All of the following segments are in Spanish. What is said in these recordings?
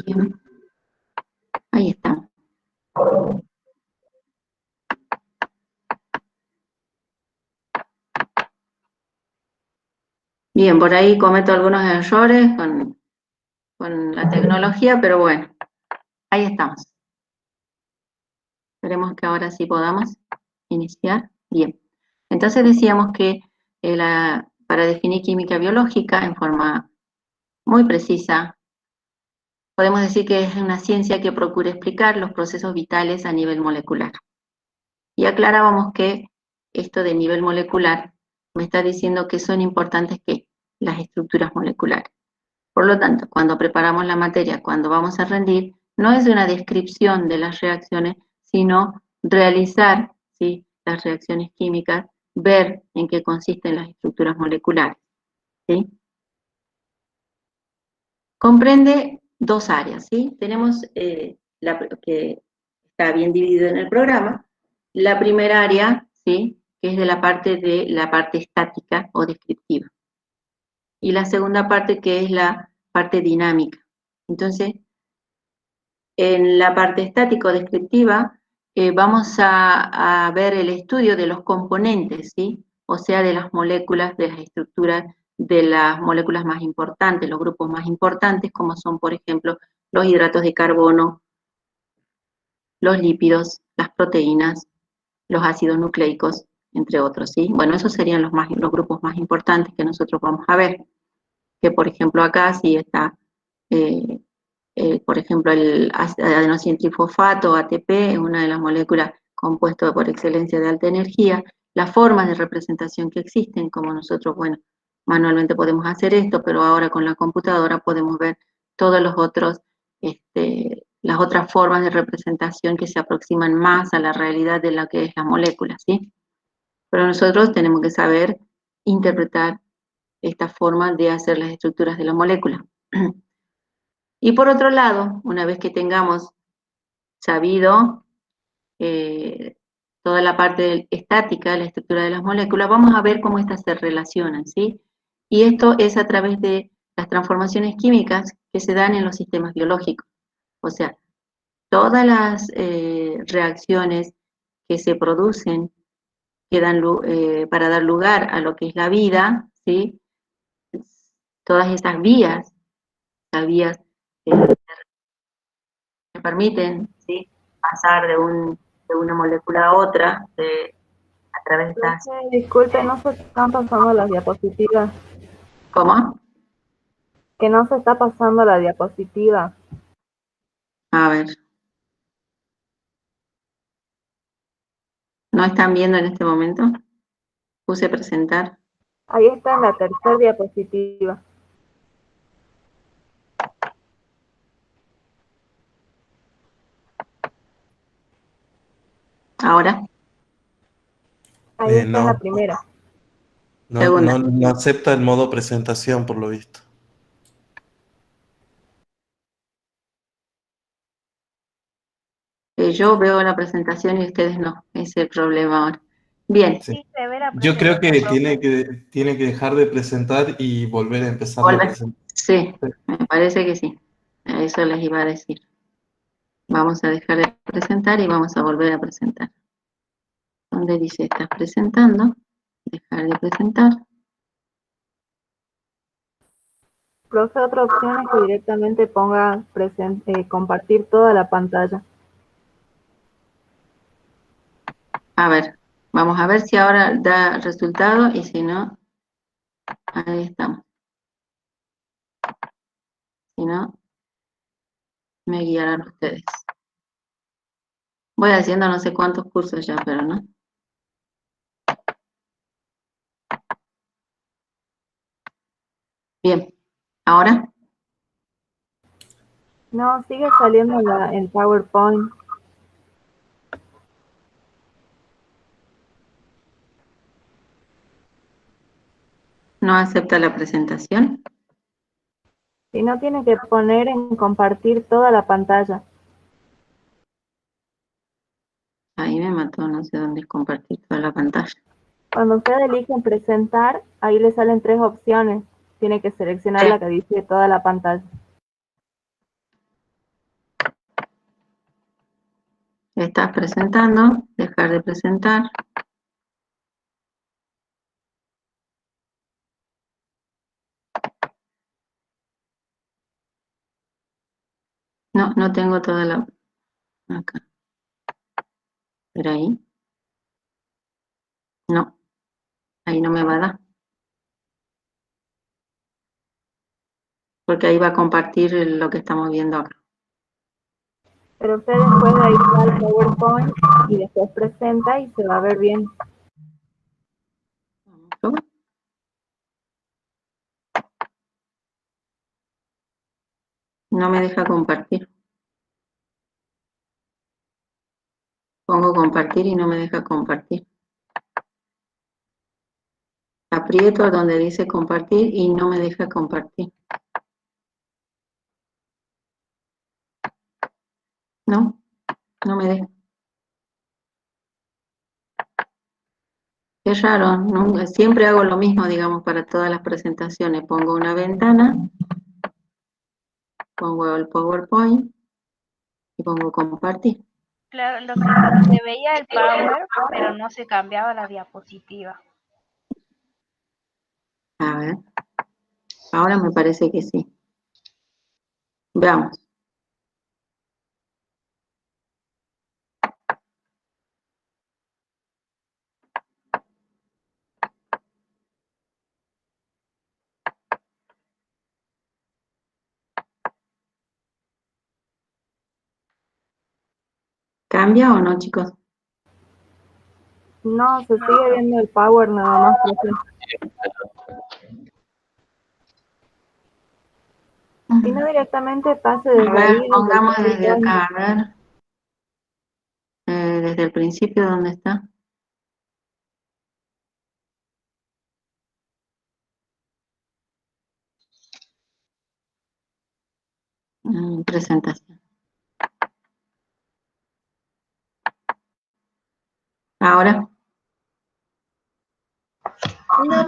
Bien. Ahí está. Bien, por ahí cometo algunos errores con la tecnología, pero bueno, ahí estamos. Esperemos que ahora sí podamos iniciar. Bien. Entonces decíamos que para definir química biológica en forma muy precisa, podemos decir que es una ciencia que procura explicar los procesos vitales a nivel molecular. Y aclarábamos que esto de nivel molecular me está diciendo que son importantes que las estructuras moleculares. Por lo tanto, cuando preparamos la materia, cuando vamos a rendir, no es una descripción de las reacciones, sino realizar, ¿sí?, las reacciones químicas, ver en qué consisten las estructuras moleculares, ¿sí? Comprende dos áreas, ¿sí? Tenemos que está bien dividido en el programa. La primera área, ¿sí?, que es de la parte estática o descriptiva. Y la segunda parte, que es la parte dinámica. Entonces, en la parte estático-descriptiva vamos a ver el estudio de los componentes, ¿sí? O sea, de las moléculas, de las estructuras, de las moléculas más importantes, los grupos más importantes, como son, por ejemplo, los hidratos de carbono, los lípidos, las proteínas, los ácidos nucleicos, entre otros, ¿sí? Bueno, esos serían los grupos más importantes que nosotros vamos a ver. Que, por ejemplo, acá sí está... por ejemplo, el adenosientrifosfato, ATP, es una de las moléculas compuestas por excelencia de alta energía. Las formas de representación que existen, como nosotros, bueno, manualmente podemos hacer esto, pero ahora con la computadora podemos ver todos los otros, las otras formas de representación que se aproximan más a la realidad de lo que es la molécula, ¿sí? Pero nosotros tenemos que saber interpretar esta forma de hacer las estructuras de la molécula. Y por otro lado, una vez que tengamos sabido toda la parte estática, la estructura de las moléculas, vamos a ver cómo estas se relacionan, ¿sí? Y esto es a través de las transformaciones químicas que se dan en los sistemas biológicos. O sea, todas las reacciones que se producen para dar lugar a lo que es la vida, ¿sí? Todas estas vías, las vías que permiten, ¿sí?, pasar de una molécula a otra a través de estas... Disculpe, no se están pasando las diapositivas. ¿Cómo? Que no se está pasando la diapositiva. A ver. ¿No están viendo en este momento? Puse presentar. Ahí está en la tercera diapositiva. ¿Ahora? Ahí está en la No, primera. no acepta el modo presentación, por lo visto. Yo veo la presentación y ustedes no. Ese es el problema ahora. Bien. Sí. Yo creo que tiene que dejar de presentar y volver a empezar la presentación. Sí, me parece que sí. Eso les iba a decir. Vamos a dejar de presentar y vamos a volver a presentar. ¿Dónde dice estás presentando? Dejar de presentar. Profe, otra opción es que directamente ponga compartir toda la pantalla. A ver, vamos a ver si ahora da resultado y si no, ahí estamos. Si no, me guiarán ustedes. Voy haciendo no sé cuántos cursos ya, pero no. Bien, ¿ahora? No, sigue saliendo en PowerPoint. ¿No acepta la presentación? Si no, tiene que poner en compartir toda la pantalla. Ahí me mató, no sé dónde es compartir toda la pantalla. Cuando usted elige en presentar, ahí le salen 3 opciones. Tiene que seleccionar la que dice toda la pantalla. Estás presentando, dejar de presentar. No, no tengo toda la... Acá. ¿Pero ahí? No, ahí no me va a dar. Porque ahí va a compartir lo que estamos viendo acá. Pero usted después de ahí va al PowerPoint y después presenta y se va a ver bien. ¿Cómo? No me deja compartir. Pongo compartir y no me deja compartir. Aprieto donde dice compartir y no me deja compartir. No, no me deja. Qué raro, nunca, siempre hago lo mismo, digamos, para todas las presentaciones. Pongo una ventana, pongo el PowerPoint y pongo compartir. Claro, lo que se veía el Power, pero no se cambiaba la diapositiva. A ver, ahora me parece que sí. Veamos. ¿Cambia o no, chicos? No, se sigue viendo el Power nada más. Si no, directamente pase A desde ver, ahí. pongamos desde acá, a ver. Desde el principio, ¿dónde está? Presentación. Ahora. No,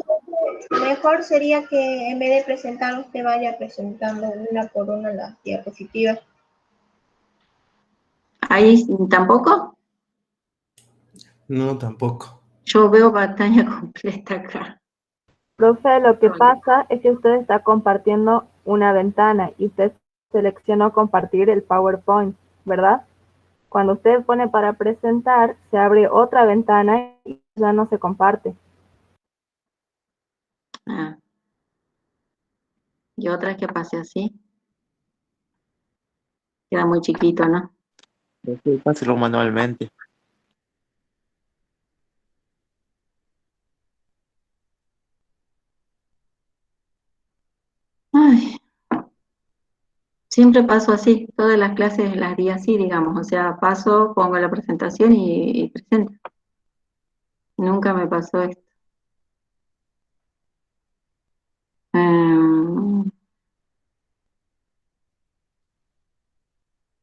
mejor sería que en vez de presentar usted vaya presentando una por una las diapositivas. ¿Ahí tampoco? No, tampoco. Yo veo pantalla completa acá. Profe, lo que pasa es que usted está compartiendo una ventana y usted seleccionó compartir el PowerPoint, ¿verdad? Cuando usted pone para presentar, se abre otra ventana y ya no se comparte. Ah. Y otra que pase así. Queda muy chiquito, ¿no? Hacerlo manualmente. Ay. Siempre paso así, todas las clases las di así, digamos, o sea, paso, pongo la presentación y presento. Nunca me pasó esto.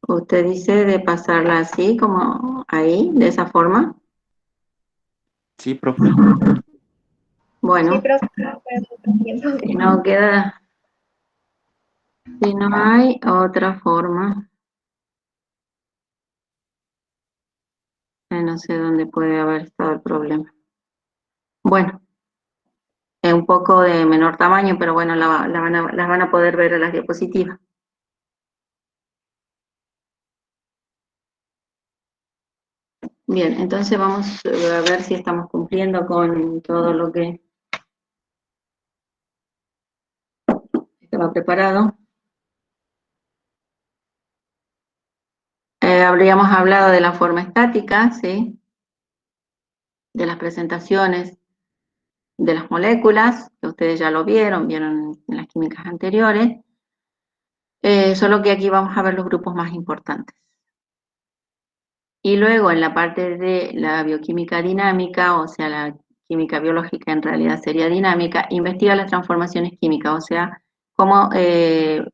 Usted dice de pasarla así, como ahí, de esa forma. Sí, profe. Bueno, Sí, pero tiempo. si no queda, si no hay otra forma, no sé dónde puede haber estado el problema. Bueno, es un poco de menor tamaño, pero bueno, las van a poder ver en las diapositivas. Bien, entonces vamos a ver si estamos cumpliendo con todo lo que estaba preparado. Habríamos hablado de la forma estática, ¿sí? De las presentaciones de las moléculas, que ustedes ya lo vieron en las químicas anteriores, solo que aquí vamos a ver los grupos más importantes. Y luego en la parte de la bioquímica dinámica, o sea, la química biológica en realidad sería dinámica, investiga las transformaciones químicas, o sea, cómo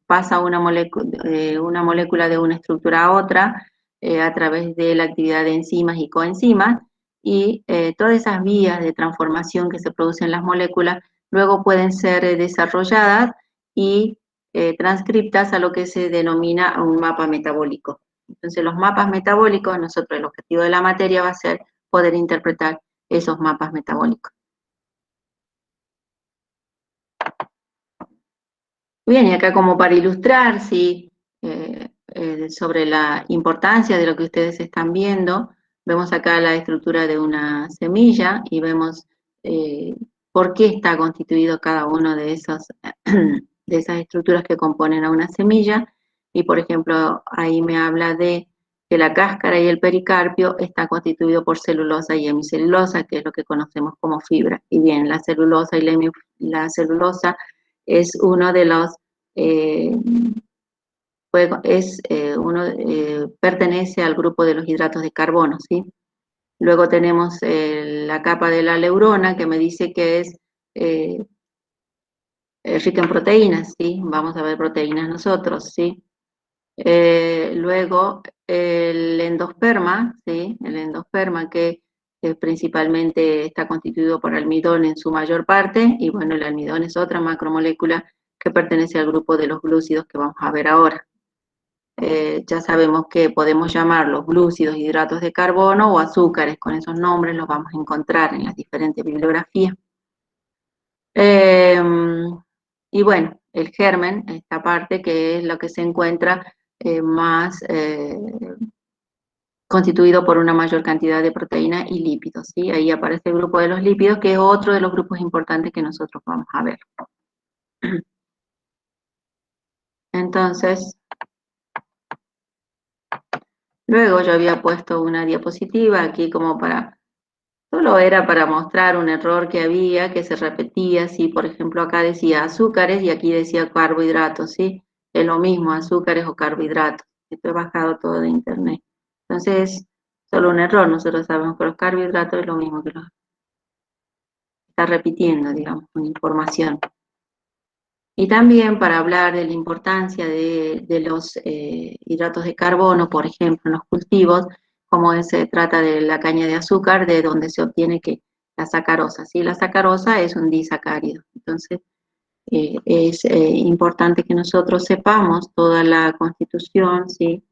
pasa una molécula de una estructura a otra a través de la actividad de enzimas y coenzimas, y todas esas vías de transformación que se producen en las moléculas luego pueden ser desarrolladas y transcriptas a lo que se denomina un mapa metabólico. Entonces los mapas metabólicos, nosotros el objetivo de la materia va a ser poder interpretar esos mapas metabólicos. Bien, y acá como para ilustrar, sí, sobre la importancia de lo que ustedes están viendo, vemos acá la estructura de una semilla y vemos por qué está constituido cada uno de esas estructuras que componen a una semilla. Y por ejemplo, ahí me habla de que la cáscara y el pericarpio está constituido por celulosa y hemicelulosa, que es lo que conocemos como fibra. Y bien, la celulosa y la celulosa es uno de los, pertenece al grupo de los hidratos de carbono, ¿sí? Luego tenemos la capa de la leurona, que me dice que es rica en proteínas, ¿sí? Vamos a ver proteínas nosotros, ¿sí? Luego el endosperma, ¿sí? El endosperma que principalmente está constituido por almidón en su mayor parte, y bueno, el almidón es otra macromolécula que pertenece al grupo de los glúcidos que vamos a ver ahora. Ya sabemos que podemos llamarlos glúcidos, hidratos de carbono o azúcares, con esos nombres los vamos a encontrar en las diferentes bibliografías. Y bueno, el germen, esta parte que es lo que se encuentra más constituido por una mayor cantidad de proteína y lípidos, ¿sí? Ahí aparece el grupo de los lípidos, que es otro de los grupos importantes que nosotros vamos a ver. Entonces, luego yo había puesto una diapositiva aquí como para, solo era para mostrar un error que había, que se repetía, ¿sí? Por ejemplo, acá decía azúcares y aquí decía carbohidratos, ¿sí? Es lo mismo, azúcares o carbohidratos. Esto he bajado todo de internet. Entonces, solo un error, nosotros sabemos que los carbohidratos es lo mismo que los... Está repitiendo, digamos, una información. Y también para hablar de la importancia de los hidratos de carbono, por ejemplo, en los cultivos, como se trata de la caña de azúcar, de donde se obtiene la sacarosa, ¿sí? La sacarosa es un disacárido. Entonces, es importante que nosotros sepamos toda la constitución, ¿sí?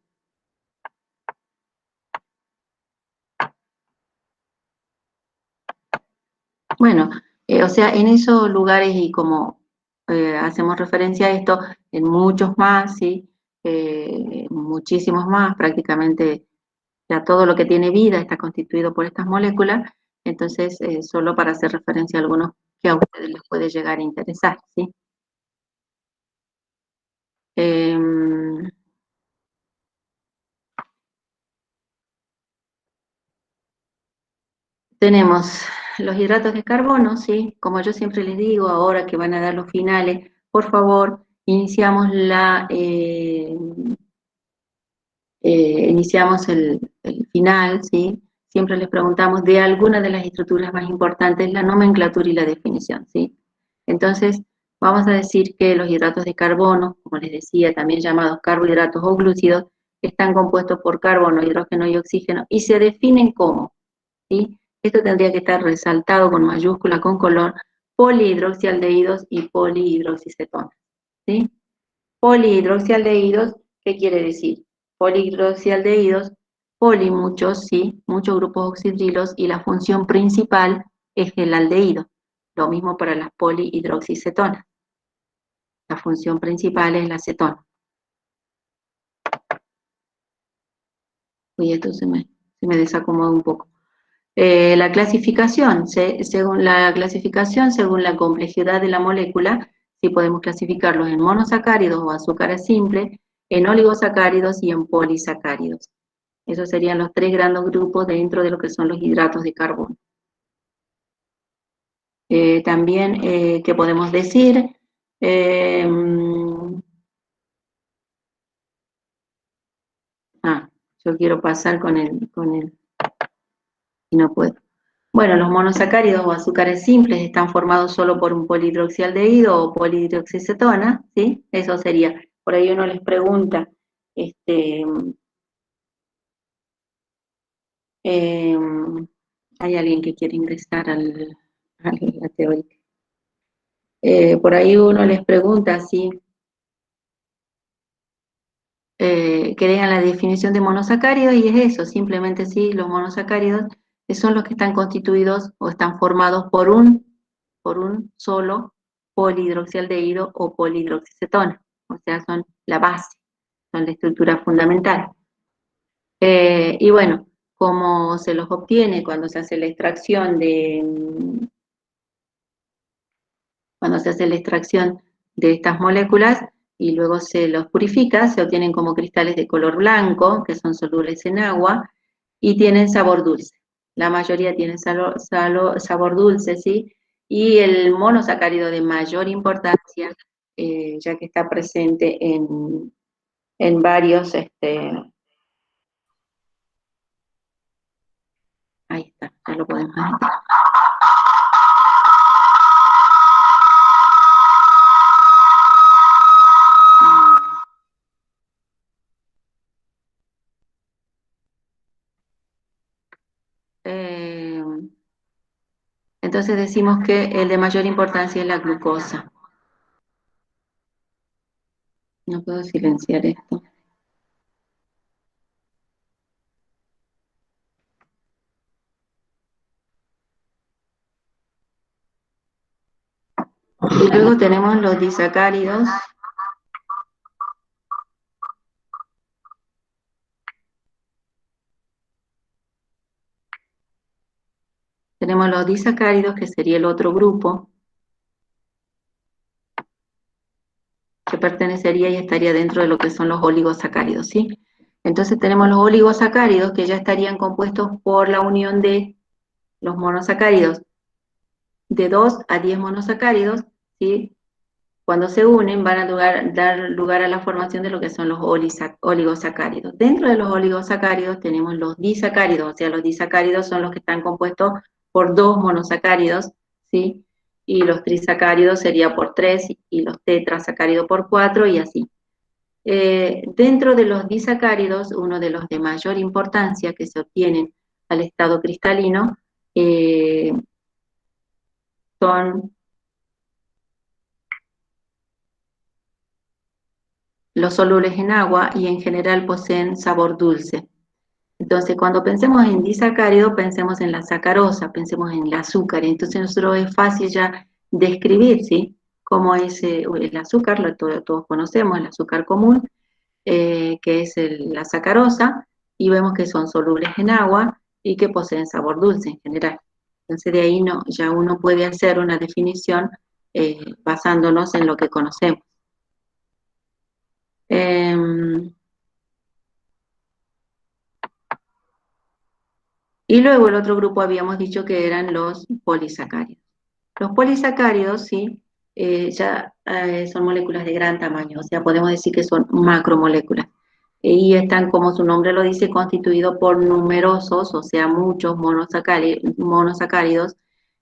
Bueno, o sea, en esos lugares y como hacemos referencia a esto, en muchos más, ¿sí? Muchísimos más, prácticamente ya todo lo que tiene vida está constituido por estas moléculas, entonces solo para hacer referencia a algunos que a ustedes les puede llegar a interesar, ¿sí? Tenemos los hidratos de carbono, ¿sí? Como yo siempre les digo, ahora que van a dar los finales, por favor, iniciamos el final, ¿sí? Siempre les preguntamos de alguna de las estructuras más importantes, la nomenclatura y la definición, ¿sí? Entonces, vamos a decir que los hidratos de carbono, como les decía, también llamados carbohidratos o glúcidos, están compuestos por carbono, hidrógeno y oxígeno, y se definen como, ¿sí? Esto tendría que estar resaltado con mayúscula, con color, polihidroxialdehídos y polihidroxicetonas, ¿sí? Polihidroxialdehídos, ¿qué quiere decir? Polihidroxialdehídos, poli muchos, ¿sí? Muchos grupos oxidrilos y la función principal es el aldehído. Lo mismo para las polihidroxicetonas. La función principal es la cetona. Uy, esto se me desacomoda un poco. La clasificación, según la complejidad de la molécula, sí podemos clasificarlos en monosacáridos o azúcares simples, en oligosacáridos y en polisacáridos. Esos serían los tres grandes grupos dentro de lo que son los hidratos de carbono. También, ¿qué podemos decir? Yo quiero pasar con el y no puedo. Bueno, los monosacáridos o azúcares simples están formados solo por un polihidroxialdehído o polihidroxicetona, ¿sí? Eso sería, por ahí uno les pregunta, hay alguien que quiere ingresar a la teórica. Por ahí uno les pregunta, ¿sí? crean la definición de monosacáridos y es eso, simplemente sí, los monosacáridos son los que están constituidos o están formados por un solo polihidroxialdehído o polihidroxicetona, o sea, son la base, son la estructura fundamental. Y bueno, ¿cómo se los obtiene cuando se hace la extracción de estas moléculas y luego se los purifica? Se obtienen como cristales de color blanco, que son solubles en agua, y tienen sabor dulce. La mayoría tienen sabor dulce, ¿sí? Y el monosacárido de mayor importancia, ya que está presente en varios, ahí está, ya lo podemos ver. Entonces decimos que el de mayor importancia es la glucosa. No puedo silenciar esto. Y luego tenemos los disacáridos. Tenemos los disacáridos, que sería el otro grupo, que pertenecería y estaría dentro de lo que son los oligosacáridos, ¿sí? Entonces tenemos los oligosacáridos, que ya estarían compuestos por la unión de los monosacáridos, de 2 a 10 monosacáridos, ¿sí? Cuando se unen van a dar lugar a la formación de lo que son los oligosacáridos. Dentro de los oligosacáridos tenemos los disacáridos, o sea, los disacáridos son los que están compuestos por 2 monosacáridos, ¿sí? Y los trisacáridos sería por 3, y los tetrasacáridos por 4, y así. Dentro de los disacáridos, uno de los de mayor importancia que se obtienen al estado cristalino son los solubles en agua y en general poseen sabor dulce. Entonces, cuando pensemos en disacárido, pensemos en la sacarosa, pensemos en el azúcar. Entonces, nosotros es fácil ya describir, ¿sí?, cómo es el azúcar, todos conocemos el azúcar común, que es la sacarosa, y vemos que son solubles en agua y que poseen sabor dulce en general. Entonces, de ahí ya uno puede hacer una definición basándonos en lo que conocemos. Y luego el otro grupo habíamos dicho que eran los polisacáridos. Los polisacáridos, sí, son moléculas de gran tamaño, o sea, podemos decir que son macromoléculas. Y están, como su nombre lo dice, constituidos por numerosos, o sea, muchos monosacáridos,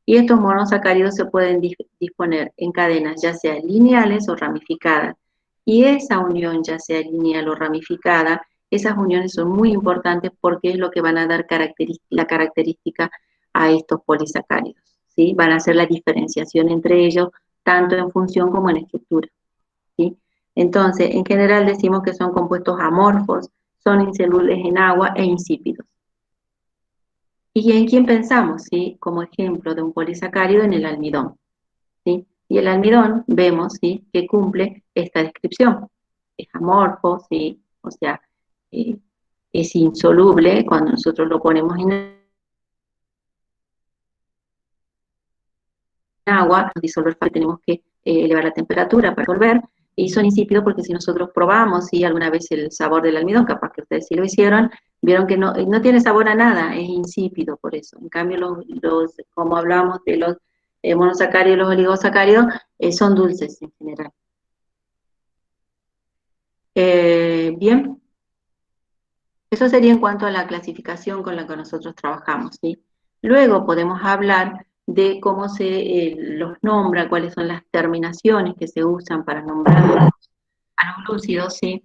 y estos monosacáridos se pueden disponer en cadenas ya sea lineales o ramificadas. Y esa unión, ya sea lineal o ramificada, esas uniones son muy importantes porque es lo que van a dar la característica a estos polisacáridos, ¿sí? Van a hacer la diferenciación entre ellos, tanto en función como en estructura, ¿sí? Entonces, en general decimos que son compuestos amorfos, son insolubles en agua e insípidos. ¿Y en quién pensamos? ¿Sí? Como ejemplo de un polisacárido, en el almidón, ¿sí? Y el almidón vemos, ¿sí?, que cumple esta descripción. Es amorfo, ¿sí?, o sea, es insoluble cuando nosotros lo ponemos en agua, disolver, tenemos que elevar la temperatura para disolver, y son insípidos porque si nosotros probamos, ¿sí?, alguna vez el sabor del almidón, capaz que ustedes sí lo hicieron, vieron que no tiene sabor a nada, es insípido por eso. En cambio, como hablábamos de los monosacáridos y los oligosacáridos, son dulces en general. Bien, eso sería en cuanto a la clasificación con la que nosotros trabajamos, ¿sí? Luego podemos hablar de cómo se los nombra, cuáles son las terminaciones que se usan para nombrar a los glúcidos, ¿sí?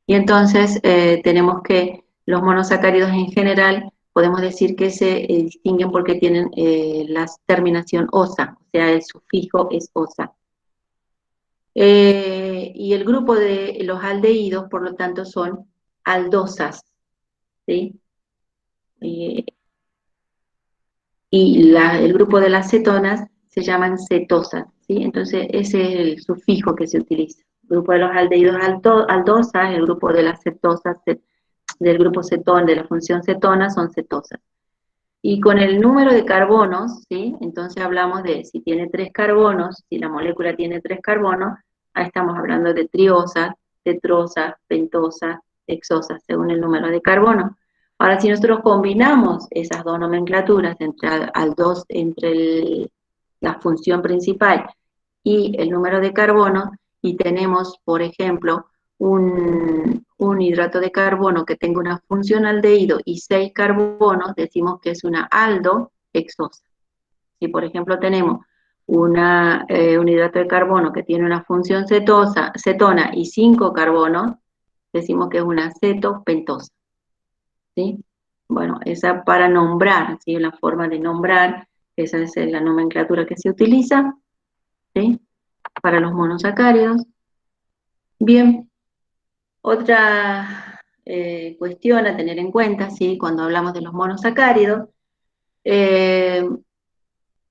Y entonces tenemos que los monosacáridos en general podemos decir que se distinguen porque tienen la terminación osa, o sea, el sufijo es osa. y el grupo de los aldehídos, por lo tanto, son aldosas, ¿sí? El grupo de las cetonas se llaman cetosas, ¿sí? Entonces, ese es el sufijo que se utiliza. El grupo de los aldehídos aldosas, el grupo de las cetosas, del grupo cetón, de la función cetona, son cetosas. Y con el número de carbonos, ¿sí? Entonces hablamos de si tiene 3 carbonos, si la molécula tiene 3 carbonos, ahí estamos hablando de triosas, tetrosas, pentosas, hexosas, según el número de carbonos. Ahora, si nosotros combinamos esas dos nomenclaturas entre la función principal y el número de carbonos, y tenemos, por ejemplo, un hidrato de carbono que tenga una función aldehído y 6 carbonos, decimos que es una aldohexosa. Si, por ejemplo, tenemos un hidrato de carbono que tiene una función cetona y 5 carbonos, decimos que es una cetopentosa. ¿Sí? Bueno, esa para nombrar, ¿sí? La forma de nombrar, esa es la nomenclatura que se utiliza, ¿sí? Para los monosacáridos. Bien. Otra cuestión a tener en cuenta, ¿sí? Cuando hablamos de los monosacáridos, se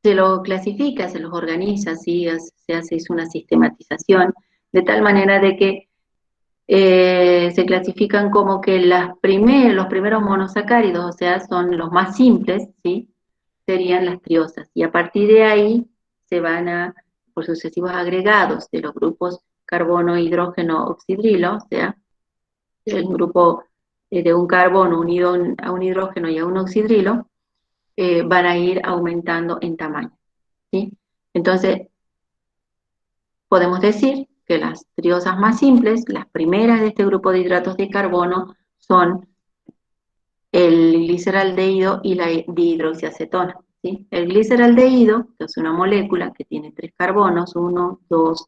los clasifica, se los organiza, ¿sí? Se hace una sistematización, de tal manera de que se clasifican como que los primeros monosacáridos, o sea, son los más simples, ¿sí? Serían las triosas, y a partir de ahí se van por sucesivos agregados de los grupos carbono, hidrógeno, oxidrilo, o sea, el grupo de un carbono unido a un hidrógeno y a un oxidrilo, van a ir aumentando en tamaño, ¿sí? Entonces, podemos decir que las triosas más simples, las primeras de este grupo de hidratos de carbono, son el gliceraldehído y la dihidroxiacetona, ¿sí? El gliceraldehído, que es una molécula que tiene 3 carbonos, 1, 2,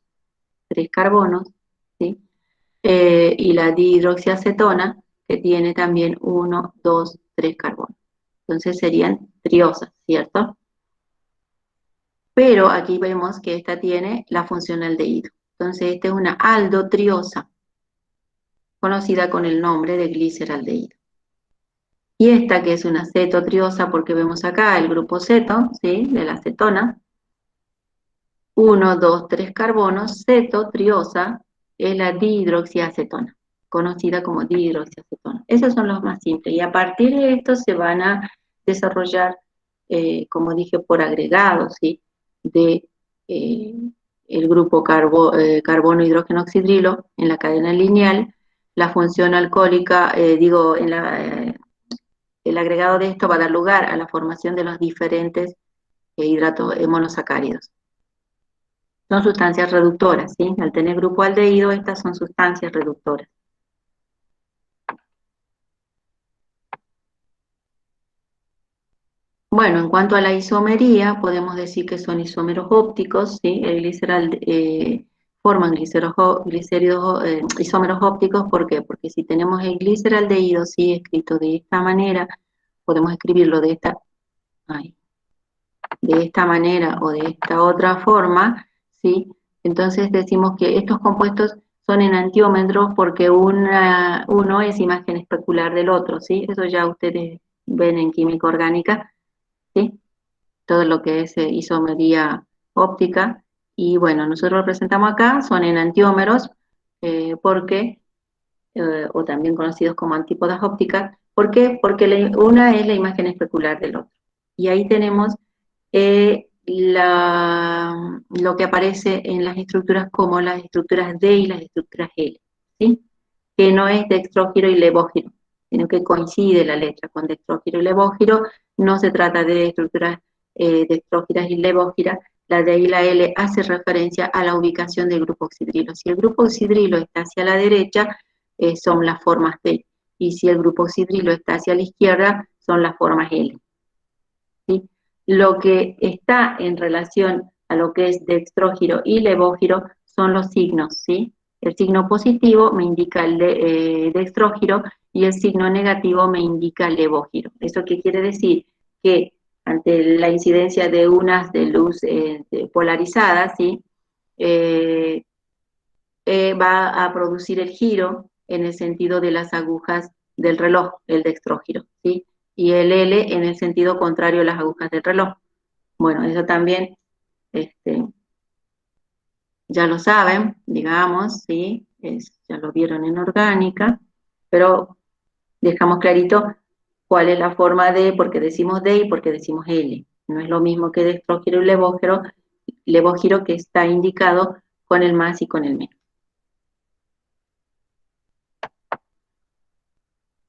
3 carbonos, ¿sí? Y la dihidroxiacetona, que tiene también 1, 2, 3 carbonos. Entonces serían triosas, ¿cierto? Pero aquí vemos que esta tiene la función aldehído. Entonces esta es una aldotriosa, conocida con el nombre de gliceraldehído. Y esta que es una cetotriosa, porque vemos acá el grupo ceto, ¿sí? De la cetona, 1, 2, 3 carbonos, cetotriosa, es la dihidroxiacetona, conocida como dihidroxiacetona. Esos son los más simples, y a partir de esto se van a desarrollar, como dije, por agregados, ¿sí? De el grupo carbono, hidrógeno, oxidrilo en la cadena lineal, la función alcohólica, el agregado de esto va a dar lugar a la formación de los diferentes hidratos monosacáridos. Son sustancias reductoras, ¿sí? Al tener grupo aldehído, estas son sustancias reductoras. Bueno, en cuanto a la isomería, podemos decir que son isómeros ópticos, ¿sí? Forman isómeros ópticos, ¿por qué? Porque si tenemos el gliceraldehído, ¿sí? Escrito de esta manera, podemos escribirlo de esta manera o de esta otra forma, ¿sí? Entonces decimos que estos compuestos son enantiómetros porque uno es imagen especular del otro, ¿sí? Eso ya ustedes ven en química orgánica, ¿sí? Todo lo que es isomería óptica. Y bueno, nosotros lo presentamos acá, son enantiómeros, o también conocidos como antípodas ópticas. ¿Por qué? Porque una es la imagen especular del otro. Y ahí tenemos lo que aparece en las estructuras como las estructuras D y las estructuras L, ¿sí? Que no es dextrógiro y levógiro, sino que coincide la letra con dextrógiro y levógiro. No se trata de estructuras dextrógiras y levógiras. La D y la L hace referencia a la ubicación del grupo oxidrilo. Si el grupo oxidrilo está hacia la derecha, son las formas D, y si el grupo oxidrilo está hacia la izquierda, son las formas L, ¿sí? Lo que está en relación a lo que es dextrógiro y levógiro son los signos, ¿sí? El signo positivo me indica el dextrógiro y el signo negativo me indica el levógiro. ¿Eso qué quiere decir? Que ante la incidencia de unas de luz polarizadas, ¿sí? va a producir el giro en el sentido de las agujas del reloj, el dextrógiro, ¿sí? Y el L en el sentido contrario a las agujas del reloj. Bueno, eso también ya lo saben, digamos, ¿sí? Ya lo vieron en orgánica, pero dejamos clarito cuál es la forma de, porque decimos D y porque decimos L. No es lo mismo que dextrógiro y levógiro que está indicado con el más y con el menos.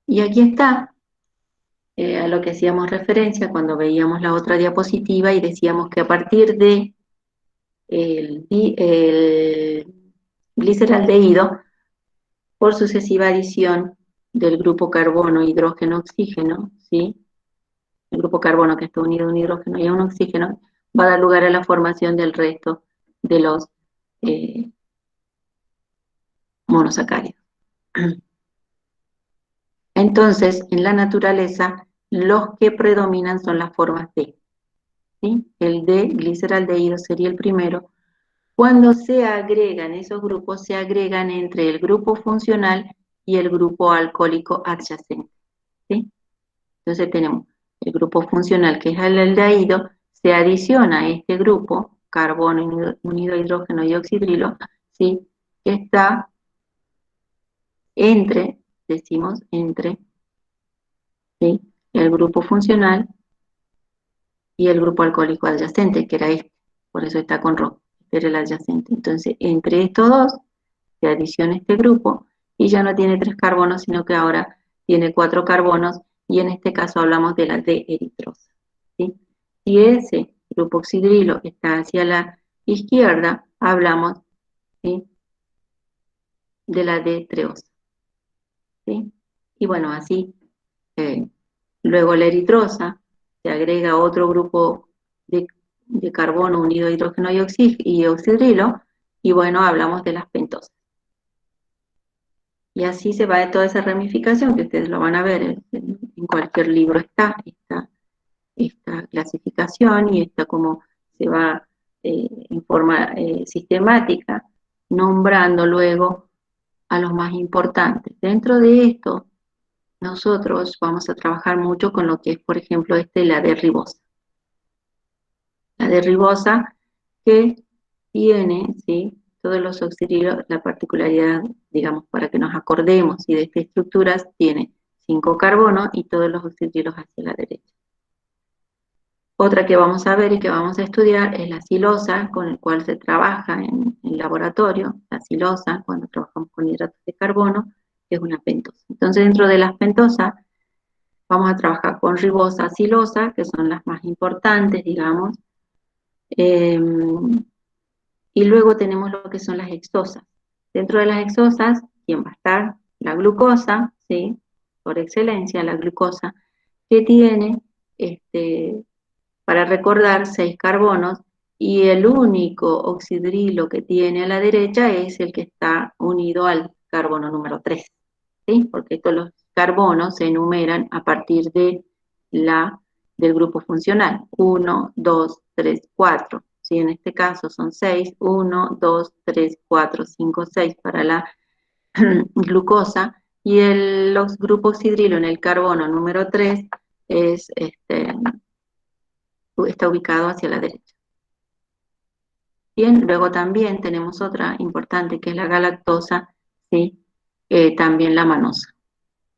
Y aquí está a lo que hacíamos referencia cuando veíamos la otra diapositiva y decíamos que a partir de el gliceraldehído, por sucesiva adición del grupo carbono, hidrógeno, oxígeno, ¿sí? El grupo carbono que está unido a un hidrógeno y a un oxígeno, va a dar lugar a la formación del resto de los monosacáridos. Entonces, en la naturaleza, los que predominan son las formas D, ¿sí? El D-gliceraldehído sería el primero. Cuando se agregan esos grupos, se agregan entre el grupo funcional y el grupo alcohólico adyacente, ¿sí? Entonces tenemos el grupo funcional, que es el aldehído, se adiciona a este grupo, carbono unido a hidrógeno y oxidrilo, ¿sí? Que está entre, decimos entre, ¿sí? El grupo funcional y el grupo alcohólico adyacente, que era este, por eso está con rojo, este era el adyacente. Entonces, entre estos dos, se adiciona este grupo y ya no tiene 3 carbonos, sino que ahora tiene 4 carbonos, y en este caso hablamos de la D-eritrosa, ¿sí? Si ese grupo oxidrilo está hacia la izquierda, hablamos, ¿sí?, de la D-treosa, ¿sí? Y bueno, así, luego la eritrosa, se agrega otro grupo de carbono unido a hidrógeno y oxidrilo, y bueno, hablamos de las pentosas. Y así se va de toda esa ramificación, que ustedes lo van a ver, en cualquier libro está esta clasificación, y está como se va en forma sistemática, nombrando luego a los más importantes. Dentro de esto, nosotros vamos a trabajar mucho con lo que es, por ejemplo, la D-ribosa. La D-ribosa que tiene, ¿sí?, todos los oxidrilos, la particularidad, digamos, para que nos acordemos, y de estas estructuras, tiene 5 carbonos y todos los oxidrilos hacia la derecha. Otra que vamos a ver y que vamos a estudiar es la silosa, con el cual se trabaja en el laboratorio, la silosa, cuando trabajamos con hidratos de carbono, que es una pentosa. Entonces, dentro de las pentosas, vamos a trabajar con ribosa, silosa, que son las más importantes, digamos. Y luego tenemos lo que son las hexosas. Dentro de las hexosas, ¿quién va a estar? La glucosa, ¿sí?, por excelencia, la glucosa, que tiene, para recordar, 6 carbonos, y el único oxidrilo que tiene a la derecha es el que está unido al carbono número 3, ¿sí? Porque todos los carbonos se enumeran a partir de del grupo funcional. 1, 2, 3, 4. ¿Sí? En este caso son 6, 1, 2, 3, 4, 5, 6 para la glucosa, y el grupo oxidrilo en el carbono número 3 es, está ubicado hacia la derecha. Bien, luego también tenemos otra importante, que es la galactosa, ¿sí?, también la manosa,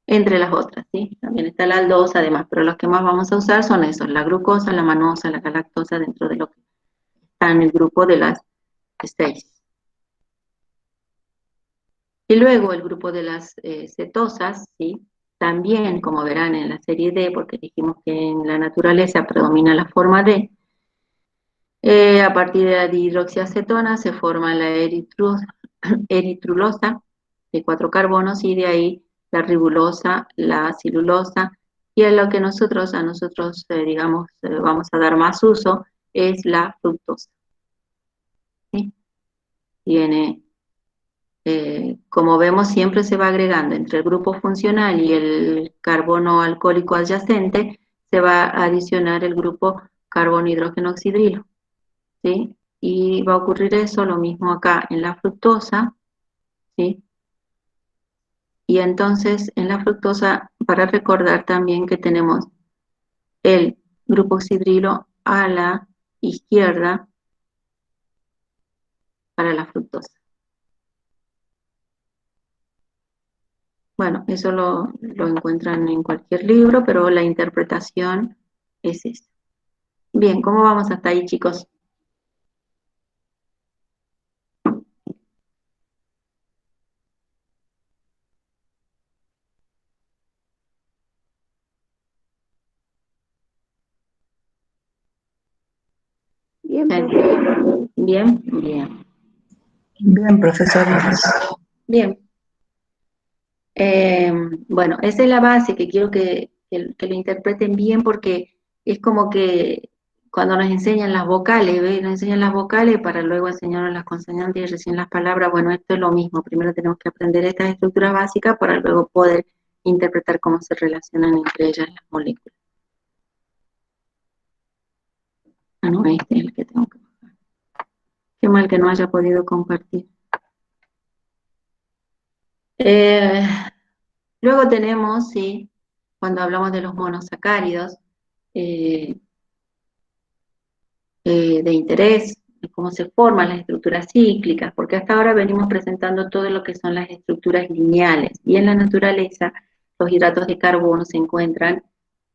entre las otras, ¿sí? También está la aldosa, además, pero los que más vamos a usar son esos: la glucosa, la manosa, la galactosa, dentro de lo que está en el grupo de las 6. Y luego el grupo de las cetosas, ¿sí?, también, como verán en la serie D, porque dijimos que en la naturaleza predomina la forma D, a partir de la dihidroxiacetona se forma la eritrulosa de 4 carbonos, y de ahí la ribulosa, la cilulosa, y a lo que nosotros digamos, vamos a dar más uso es la fructosa, ¿sí? Tiene, como vemos, siempre se va agregando entre el grupo funcional y el carbono alcohólico adyacente, se va a adicionar el grupo carbono hidrógeno oxidrilo, ¿sí? Y va a ocurrir eso, lo mismo acá en la fructosa, ¿sí? Y entonces en la fructosa, para recordar también que tenemos el grupo oxidrilo a la izquierda para la fructosa. Bueno, eso lo encuentran en cualquier libro, pero la interpretación es esa. Bien, ¿cómo vamos hasta ahí, chicos? Bien, ¿Sí? profe. Bien, bien, Bien, profesora. bien. Bueno, esa es la base que quiero que lo interpreten bien porque es como que cuando nos enseñan las vocales, ¿ves? Nos enseñan las vocales para luego enseñarnos las consonantes y recién las palabras. Bueno, esto es lo mismo. Primero tenemos que aprender estas estructuras básicas para luego poder interpretar cómo se relacionan entre ellas las moléculas. Ah, no, este es el que tengo que bajar. Qué mal que no haya podido compartir. Luego tenemos, sí, cuando hablamos de los monosacáridos, de interés, de cómo se forman las estructuras cíclicas, porque hasta ahora venimos presentando todo lo que son las estructuras lineales, y en la naturaleza los hidratos de carbono se encuentran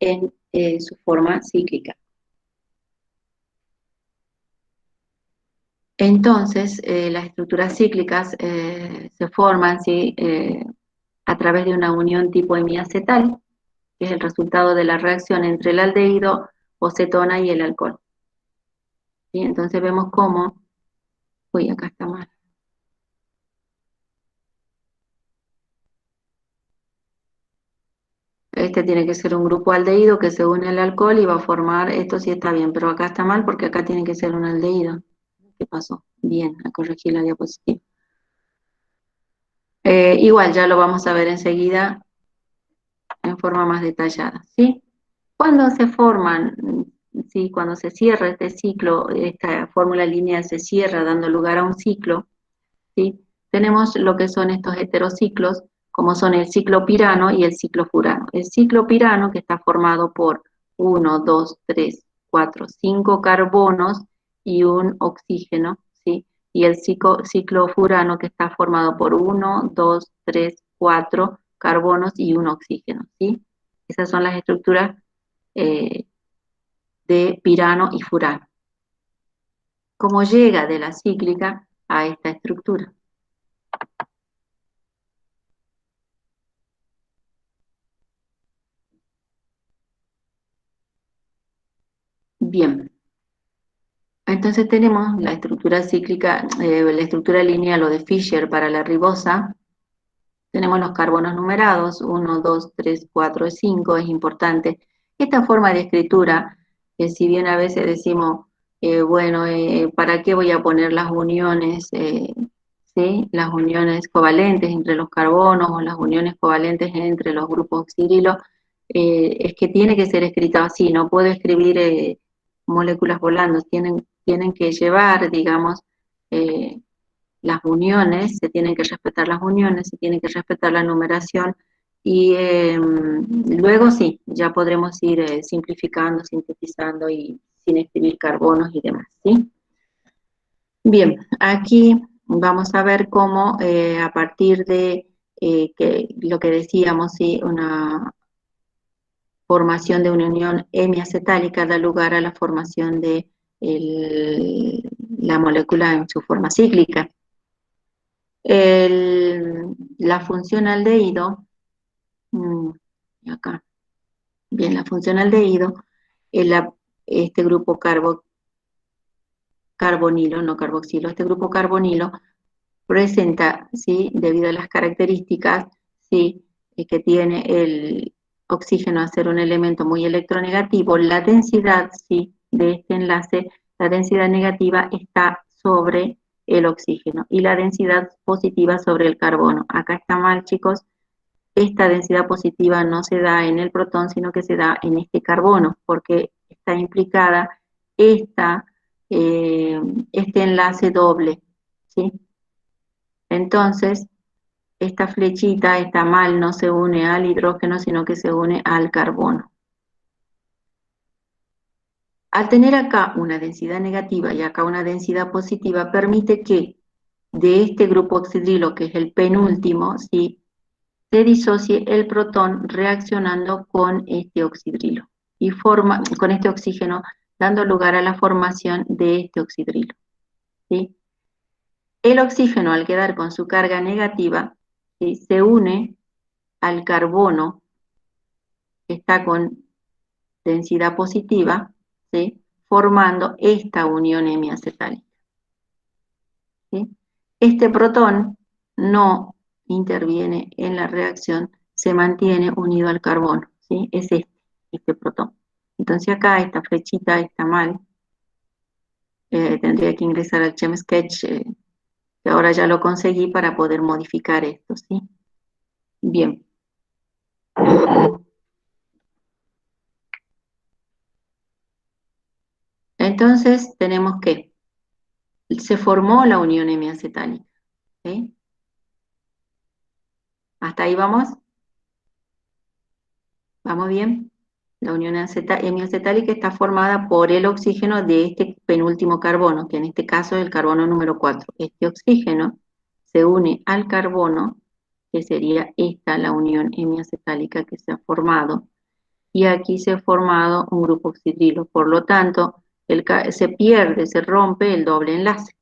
en su forma cíclica. Entonces, las estructuras cíclicas se forman, ¿sí? A través de una unión tipo hemiacetal, que es el resultado de la reacción entre el aldehído o cetona y el alcohol. ¿Sí? Entonces vemos cómo, uy, acá está mal. Este tiene que ser un grupo aldehído que se une al alcohol y va a formar, esto sí está bien, pero acá está mal porque acá tiene que ser un aldehído. ¿Qué pasó? Bien, a corregir la diapositiva. Igual ya lo vamos a ver enseguida en forma más detallada, ¿sí? Cuando se forman, ¿sí? Cuando se cierra este ciclo, esta fórmula lineal se cierra dando lugar a un ciclo, ¿sí? Tenemos lo que son estos heterociclos, como son el ciclo pirano y el ciclo furano. El ciclo pirano, que está formado por 1, 2, 3, 4, 5 carbonos y un oxígeno, ¿sí? Y el ciclo furano, que está formado por 1, 2, 3, 4 carbonos y un oxígeno, ¿sí? Esas son las estructuras de pirano y furano. ¿Cómo llega de la cíclica a esta estructura? Bien, entonces tenemos la estructura cíclica, la estructura lineal o de Fischer para la ribosa. Tenemos los carbonos numerados, 1, 2, 3, 4, 5, es importante. Esta forma de escritura, que si bien a veces decimos, bueno, ¿para qué voy a poner las uniones, ¿sí? Las uniones covalentes entre los carbonos o las uniones covalentes entre los grupos oxidrilos? Es que tiene que ser escrita así, no puedo escribir moléculas volando, tienen que llevar, digamos, las uniones, se tienen que respetar las uniones, se tiene que respetar la numeración y luego sí, ya podremos ir simplificando, sintetizando y sin escribir carbonos y demás, ¿sí? Bien, aquí vamos a ver cómo a partir de lo que decíamos, ¿sí? Una formación de una unión hemiacetálica da lugar a la formación de la molécula en su forma cíclica. La función aldehído, acá, bien, la función aldehído, este grupo carbonilo, no carboxilo, este grupo carbonilo presenta, ¿sí? Debido a las características, ¿sí? Que tiene el oxígeno a ser un elemento muy electronegativo, la densidad, ¿sí? De este enlace, la densidad negativa está sobre el oxígeno y la densidad positiva sobre el carbono. Acá está mal, chicos. Esta densidad positiva no se da en el protón, sino que se da en este carbono, porque está implicada este enlace doble, ¿sí? Entonces, esta flechita está mal, no se une al hidrógeno, sino que se une al carbono. Al tener acá una densidad negativa y acá una densidad positiva, permite que de este grupo oxidrilo, que es el penúltimo, ¿sí?, se disocie el protón reaccionando con este oxidrilo y con este oxígeno, dando lugar a la formación de este oxidrilo, ¿sí? El oxígeno, al quedar con su carga negativa, ¿sí?, se une al carbono que está con densidad positiva, ¿sí?, formando esta unión hemiacetálica, ¿sí? Este protón no interviene en la reacción, se mantiene unido al carbono, ¿sí? Es este protón. Entonces acá esta flechita está mal. Tendría que ingresar al ChemSketch, que ahora ya lo conseguí para poder modificar esto, ¿sí? Bien. Entonces tenemos que se formó la unión hemiacetálica, ¿sí? ¿Hasta ahí vamos? ¿Vamos bien? La unión hemiacetálica está formada por el oxígeno de este penúltimo carbono, que en este caso es el carbono número 4. Este oxígeno se une al carbono, que sería esta la unión hemiacetálica que se ha formado, y aquí se ha formado un grupo oxidrilo. Por lo tanto, se pierde, se rompe el doble enlace.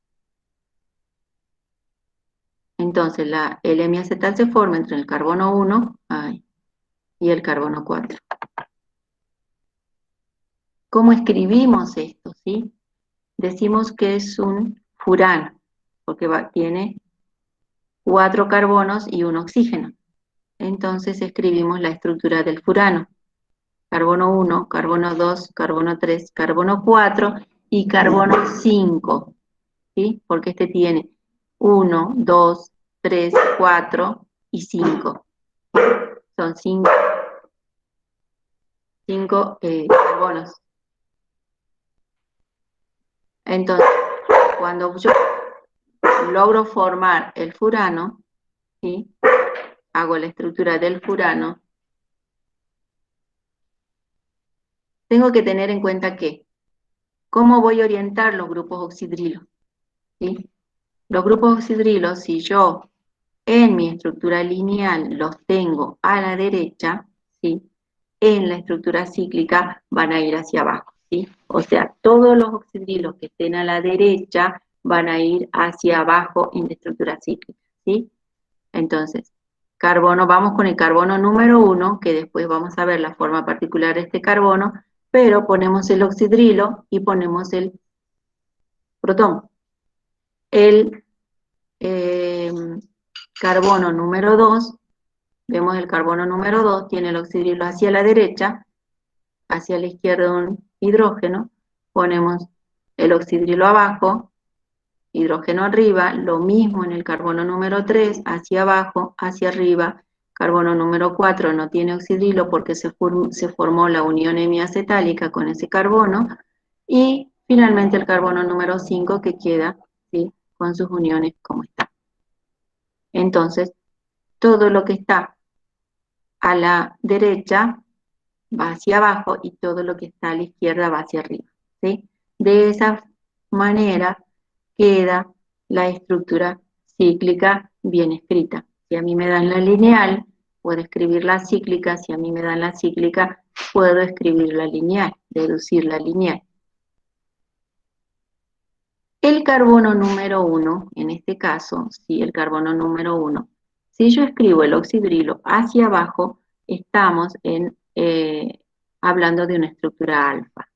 Entonces, el hemiacetal se forma entre el carbono 1 y el carbono 4. ¿Cómo escribimos esto? ¿Sí? Decimos que es un furano, porque tiene 4 carbonos y un oxígeno. Entonces escribimos la estructura del furano. Carbono 1, carbono 2, carbono 3, carbono 4 y carbono 5. ¿Sí? Porque este tiene 1, 2, 3, 4 y 5. Son 5 carbonos. Entonces, cuando yo logro formar el furano, ¿sí?, hago la estructura del furano, tengo que tener en cuenta que, ¿cómo voy a orientar los grupos oxidrilos? ¿Sí? Los grupos oxidrilos, si yo en mi estructura lineal los tengo a la derecha, ¿sí?, en la estructura cíclica van a ir hacia abajo, ¿sí? O sea, todos los oxidrilos que estén a la derecha van a ir hacia abajo en la estructura cíclica, ¿sí? Entonces, vamos con el carbono número 1, que después vamos a ver la forma particular de este carbono, pero ponemos el oxidrilo y ponemos el protón. El carbono número 2, vemos el carbono número 2, tiene el oxidrilo hacia la derecha, hacia la izquierda un hidrógeno, ponemos el oxidrilo abajo, hidrógeno arriba, lo mismo en el carbono número 3, hacia abajo, hacia arriba, carbono número 4 no tiene oxidrilo porque se formó la unión hemiacetálica con ese carbono, y finalmente el carbono número 5 que queda, ¿sí?, con sus uniones como está. Entonces, todo lo que está a la derecha va hacia abajo y todo lo que está a la izquierda va hacia arriba, ¿sí? De esa manera queda la estructura cíclica bien escrita. Si a mí me dan la lineal, puedo escribir la cíclica. Si a mí me dan la cíclica, puedo escribir la lineal, deducir la lineal. El carbono número 1, en este caso, sí, el carbono número 1, si yo escribo el oxidrilo hacia abajo, estamos hablando de una estructura alfa.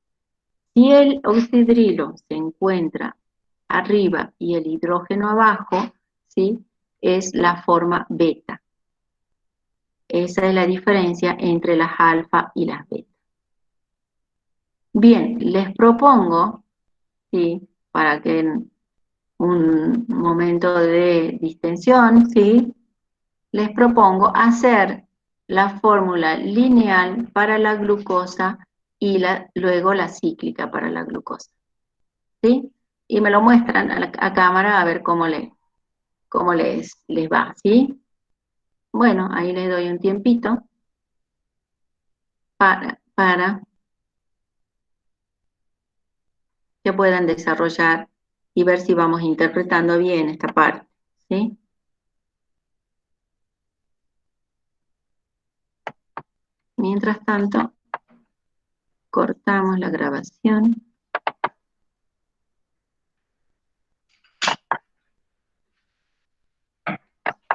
Si el oxidrilo se encuentra arriba y el hidrógeno abajo, ¿sí?, es la forma beta. Esa es la diferencia entre las alfa y las beta. Bien, les propongo, ¿sí?, para que en un momento de distensión, ¿sí?, les propongo hacer la fórmula lineal para la glucosa y luego la cíclica para la glucosa, ¿sí? Y me lo muestran a cámara a ver cómo les va, ¿sí? bueno, ahí les doy un tiempito para que puedan desarrollar y ver si vamos interpretando bien esta parte, ¿sí? Mientras tanto, cortamos la grabación.